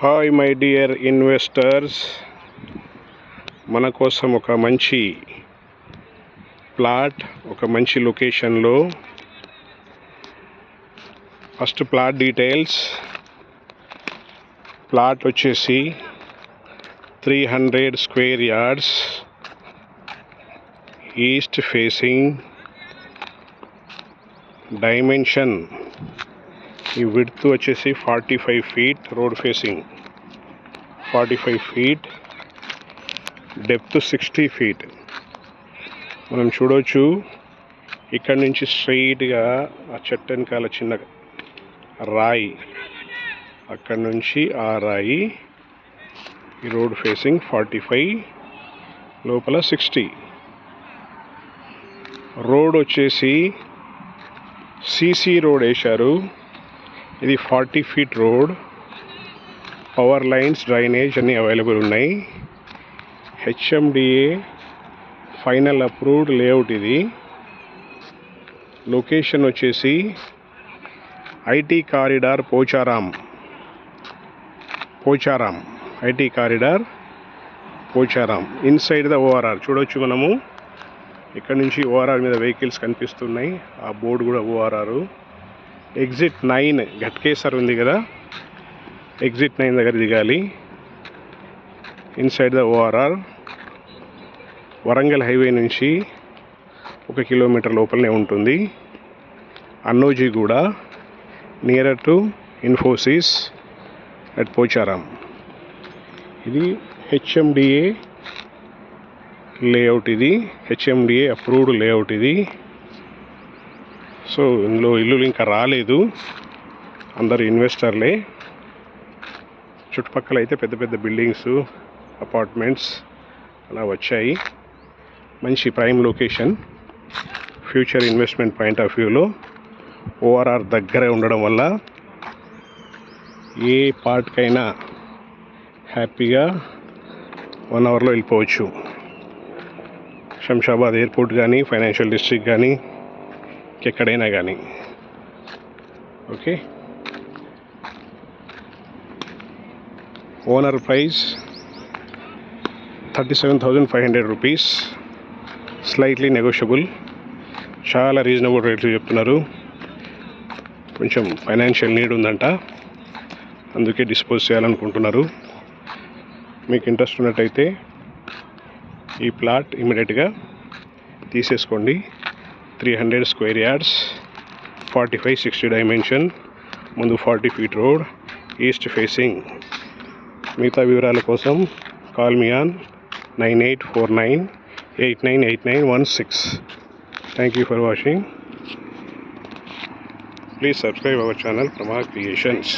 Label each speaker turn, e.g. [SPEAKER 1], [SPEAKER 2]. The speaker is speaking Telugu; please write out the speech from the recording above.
[SPEAKER 1] హాయ్ మై డియర్ ఇన్వెస్టర్స్, మన కోసం ఒక మంచి ప్లాట్, ఒక మంచి లొకేషన్లో. First plot details. ప్లాట్ వచ్చేసి 300 square yards, east facing. Dimension ఈ విడ్త్ వచ్చేసి 45 feet, road facing 45 feet, depth 60 feet. మనం చూడవచ్చు ఇక్కడ నుంచి స్ట్రైట్గా ఆ చెట్టు వెనకాల చిన్న రాయి, అక్కడ నుంచి ఆ రాయి ఈ రోడ్ ఫేసింగ్ 45, లోపల 60. రోడ్ వచ్చేసి సీసీ రోడ్ వేశారు. ఇది 40 feet road. Power lines, drainage అన్నీ అవైలబుల్ ఉన్నాయి. హెచ్ఎండిఏ ఫైనల్ అప్రూవ్డ్ లేఅవుట్ ఇది. లొకేషన్ వచ్చేసి IT corridor Pocharam. IT corridor Pocharam. Inside the ORR చూడవచ్చు మనము. ఇక్కడ నుంచి ఓఆర్ఆర్ మీద వెహికల్స్ కనిపిస్తున్నాయి. ఆ బోర్డు కూడా ఓఆర్ఆర్. ఎగ్జిట్ 9 ఘట్కేసర్ ఉంది కదా, ఎగ్జిట్ 9 దగ్గర దిగాలి. Inside the ORR. Warangal highway నుంచి 1 kilometer లోపలనే ఉంటుంది. అన్నోజీ కూడా near to Infosys at Pocharam. ఇది హెచ్ఎండిఏ లేఅవుట్. ఇది హెచ్ఎండిఏ అప్రూవ్డ్ లేఅవుట్ ఇది. సో ఇందులో ఇల్లులు ఇంకా రాలేదు, అందరు ఇన్వెస్టర్లే. చుట్టుపక్కల అయితే పెద్ద పెద్ద బిల్డింగ్స్, అపార్ట్మెంట్స్ అలా వచ్చాయి. మంచి prime location. Future investment point of వ్యూలో ఓఆర్ఆర్ దగ్గరే ఉండడం వల్ల ఏ పార్ట్కైనా హ్యాపీగా 1 hourలో వెళ్ళిపోవచ్చు. శంషాబాద్ ఎయిర్పోర్ట్ కానీ, ఫైనాన్షియల్ డిస్ట్రిక్ట్ కానీ, ఎక్కడైనా కానీ. Okay. Owner price 37,500 rupees, slightly negotiable. చాలా రీజనబుల్ రేట్లు చెప్తున్నారు. కొంచెం ఫైనాన్షియల్ నీడ్ ఉందంట, అందుకే డిస్పోజ్ చేయాలనుకుంటున్నారు. మీకు ఇంట్రెస్ట్ ఉన్నట్టయితే ఈ ప్లాట్ ఇమీడియట్గా తీసేసుకోండి. 300 స్క్వేర్ యార్డ్స్, 45-60 డైమెన్షన్, ముందు 40 feet రోడ్, ఈస్ట్ ఫేసింగ్. మిగతా వివరాల కోసం call me on 9849898916. Thank you for watching. Please subscribe our channel Prama creations.